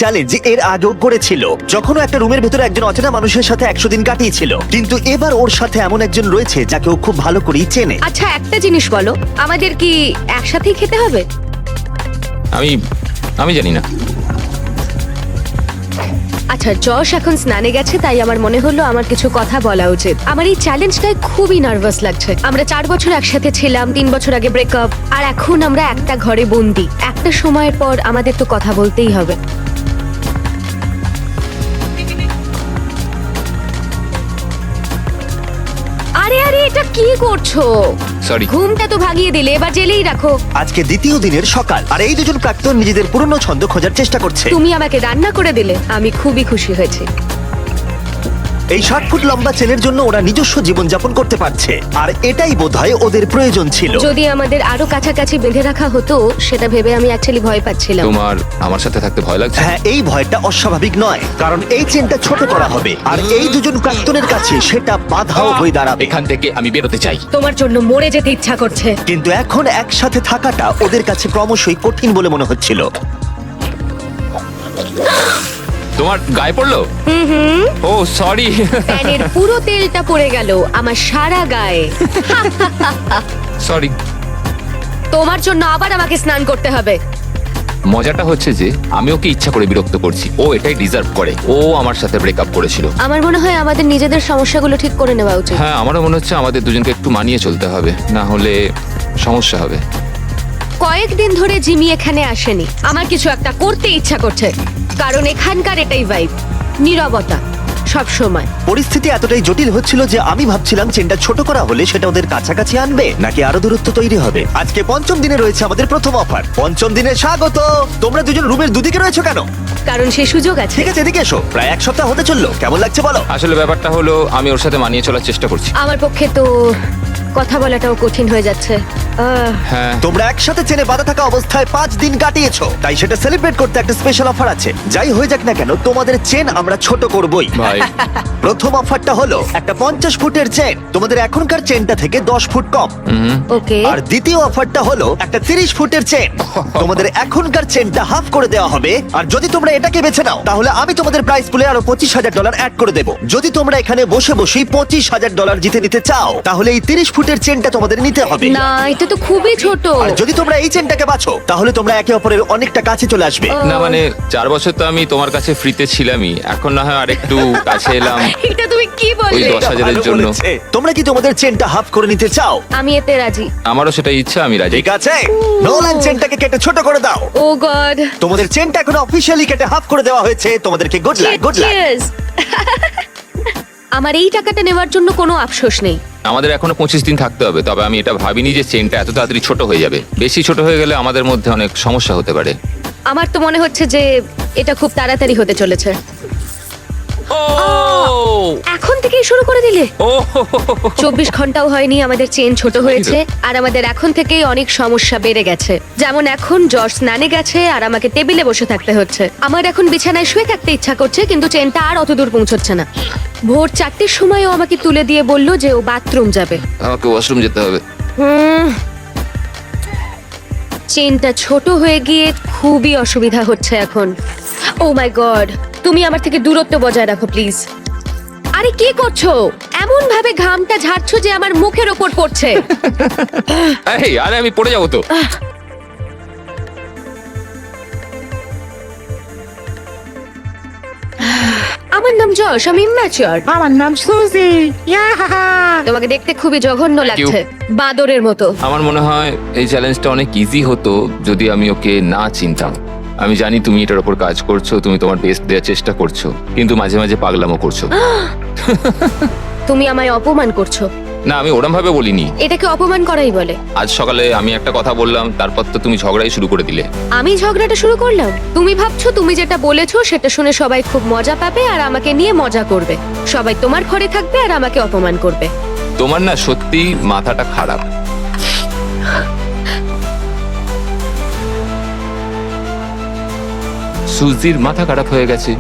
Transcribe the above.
Challenge এর আগেও করেছিল, যখন ও একটা রুমের ভেতরে একজন অচেনা মানুষের সাথে 100 দিন কাটিয়েছিল। কিন্তু এবার ওর সাথে এমন একজন রয়েছে যাকে ও খুব ভালো করেই চেনে। আচ্ছা একটা জিনিস বলো, আমাদের কি একসাথেই খেতে হবে? আমি জানি না। আচ্ছা যশ এখন স্নানে গেছে, তাই আমার মনে হলো আমার কিছু কথা বলা উচিত। আমার এই চ্যালেঞ্জটায় খুবই নার্ভাস লাগছে। আমরা 4 বছর একসাথে ছিলাম, 3 বছর আগে ব্রেকআপ, আর এখন আমরা একটা ঘরে বন্দি। একটা সময়ের পর আমাদের তো কথা বলতেই হবে। আরে আরে এটা কি করছো? সরি। ঘুমটা তো ভাগিয়ে দিলে, এবার জেলেই রাখো। আজকে দ্বিতীয় দিনের সকাল, আর এই দুজন প্রাক্তন নিজেদের পুরনো ছন্দ খোঁজার চেষ্টা করছে। তুমি আমাকে রান্না করে দিলে, আমি খুবই খুশি হয়েছি। এই 60 ফুট লম্বা চেনের জন্য ওরা নিজস্ব জীবনযাপন করতে পারছে, আর এটাই বোধহয় ওদের প্রয়োজন ছিল। যদি আমাদের আরো কাছাকাছি বেঁধে রাখা হতো, সেটা ভেবে আমি অ্যাকচুয়ালি ভয় পাচ্ছিলাম। তোমার আমার সাথে থাকতে ভয় লাগছে? হ্যাঁ, এই ভয়টা অস্বাভাবিক নয়, কারণ এই চেনটা ছোট করা হবে, আর এই দুজন প্রাক্তনের কাছে সেটা বাধাও হয়ে দাঁড়াবে। এখান থেকে আমি বেরোতে চাই। তোমার জন্য মরে যেতে ইচ্ছা করছে। কিন্তু এখন একসাথে থাকাটা ওদের কাছে ক্রমশই কঠিন বলে মনে হচ্ছিল। তোমার গায়ে পড়লো? ও সরি। প্যানের পুরো তেলটা পড়ে গেল আমার সারা গায়ে। সরি। তোমার জন্য আবার আমাকে স্নান করতে হবে। মজাটা হচ্ছে যে আমি ওকে ইচ্ছা করে বিরক্ত করছি। ও এটাই ডিজার্ভ করে। ও আমার সাথে ব্রেকআপ করেছিল। আমার মনে হয় আমাদের নিজেদের সমস্যাগুলো ঠিক করে নেওয়া উচিত। হ্যাঁ, আমারও মনে হচ্ছে আমাদের দুজনকে একটু মানিয়ে চলতে হবে, না হলে সমস্যা হবে। কয়েকদিন ধরে জিমি এখানে আসেনি। আমার কিছু একটা করতে ইচ্ছা করছে, কারণ এখানকার এটাই ভাইব, নীরবতা সব সময়। পরিস্থিতি এতটাই জটিল হচ্ছিল যে আমি ভাবছিলাম চেনটা ছোট করা হলে সেটা ওদের কাছাকাছি আনবে, নাকি আরো দূরত্ব তৈরি হবে। আজকে পঞ্চম দিনে রয়েছে আমাদের প্রথম অফার। পঞ্চম দিনে স্বাগত। তোমরা দুজন রুমের দুদিকে রয়েছো কেন? কারণ সে সুযোগ আছে। ঠিক আছে, এদিকে এসো। প্রায় 1 সপ্তাহ হতে চললো, কেমন লাগছে বলো? আসলে ব্যাপারটা হলো আমি ওর সাথে মানিয়ে চলার চেষ্টা করছি। আমার পক্ষে তো কথা বলাটাও কঠিন হয়ে যাচ্ছে। হ্যাঁ, তোমরা একসাথে চেনে বাঁধা থাকা অবস্থায় 5 দিন কাটিয়েছো, তাই সেটা সেলিব্রেট করতে একটা স্পেশাল অফার আছে। যাই হয়ে যাক না কেন, তোমাদের চেন আমরা ছোট করবই। ভাই। প্রথম অফারটা হলো একটা 50 ফুটের চেন, তোমাদের এখনকার চেনটা থেকে 10 ফুট কম। ওকে। আর দ্বিতীয় অফারটা হলো একটা 30 ফুটের চেন, তোমাদের এখনকার চেনটা হাফ করে দেওয়া হবে। আর যদি তোমরা এটাকে বেছে নাও, তাহলে আমি তোমাদের প্রাইস পুলে আরো $25,000 অ্যাড করে দেবো। যদি তোমরা এখানে বসে বসেই $25,000 জিতে নিতে চাও, তাহলে এই 30 ফুটের চেনটা তোমাদের নিতে হবে। না, এটা তো খুবই ছোট। আর যদি তোমরা এই চেনটাকে বাছো, তাহলে তোমরা একে অপরের অনেকটা কাছে চলে আসবে। না মানে 4 বছর তো আমি তোমার কাছে ফ্রিতে ছিলামই, এখন না হয় আরেকটু কাছে এলাম। এটা তুমি কি ওই বললে? 10,000 এর জন্য। বলেছে। তোমরা কি তোমাদের চেনটা হাফ করে নিতে চাও? আমি এতে রাজি। আমারও সেটা ইচ্ছা, আমি রাজি। ঠিক আছে, নোলান চেনটাকে কেটে ছোট করে দাও। ও গড। তোমাদের চেনটা এখন অফিশিয়ালি কেটে হাফ করে দেওয়া হয়েছে। তোমাদেরকে good luck, good luck. Cheers! আমার এই টাকাটা নেওয়ার জন্য কোনো আফসোস নেই। আমাদের এখনো 25 দিন থাকতে হবে, তবে আমি এটা ভাবিনি যে চেনটা এত তাড়াতাড়ি ছোট হয়ে যাবে। বেশি ছোট হয়ে গেলে আমাদের মধ্যে অনেক সমস্যা হতে পারে। আমার তো মনে হচ্ছে যে এটা খুব তাড়াতাড়ি হতে চলেছে। এখন থেকেই শুরু করে দিলে? 24 ঘন্টাও হয়নি আমাদের চেন ছোট হয়েছে, আর আমাদের এখন থেকেই অনেক সমস্যা বেড়ে গেছে। যেমন এখন জর্জ স্নানে গেছে আর আমাকে টেবিলে বসে থাকতে হচ্ছে। আমার এখন বিছানায় শুয়ে থাকতে ইচ্ছা করছে, কিন্তু চেনটা আর অত দূর পৌঁছচ্ছে না। ভোর 4টের সময়ও আমাকে তুলে দিয়ে বলল যে ও বাথরুম যাবে। আমাকে ওয়াশরুম যেতে হবে। চেনটা ছোট হয়ে গিয়ে খুবই অসুবিধা হচ্ছে এখন। ও মাই গড, তুমি আমার থেকে দূরত্ব বজায় রাখো প্লিজ। আরে কি করছো? এমন ভাবে ঘামটা ঝাড়ছো যে আমার মুখের ওপর পড়ছে। এই আরে আমি পড়ে যাবো তো। আমার নাম যশ, আমি ইম্যাচিওর। আমার নাম সুজি। তোমাকে দেখতে খুবই জঘন্য লাগছে, বাদরের মতো। আমার মনে হয় এই চ্যালেঞ্জটা অনেক ইজি হতো যদি আমি ওকে না চিনতাম। আমি জানি তুমি এটার উপর কাজ করছো, তুমি তোমার বেস্ট দেওয়ার চেষ্টা করছো, কিন্তু মাঝে মাঝে পাগলামো করছো। তুমি আমায় অপমান করছো। না, আমি ওরম ভাবে বলিনি। এটাকে অপমান করাই বলে। আজ সকালে আমি একটা কথা বললাম, তারপর তো তুমি ঝগড়াই শুরু করে দিলে। আমি ঝগড়াটা শুরু করলাম? তুমি ভাবছো তুমি যেটা বলেছো সেটা শুনে সবাই খুব মজা পাবে আর আমাকে নিয়ে মজা করবে। সবাই তোমার ঘরে থাকবে আর আমাকে অপমান করবে। তোমার না সত্যি মাথাটা খারাপ। সুজির মাথা খারাপ হয়ে গেছে।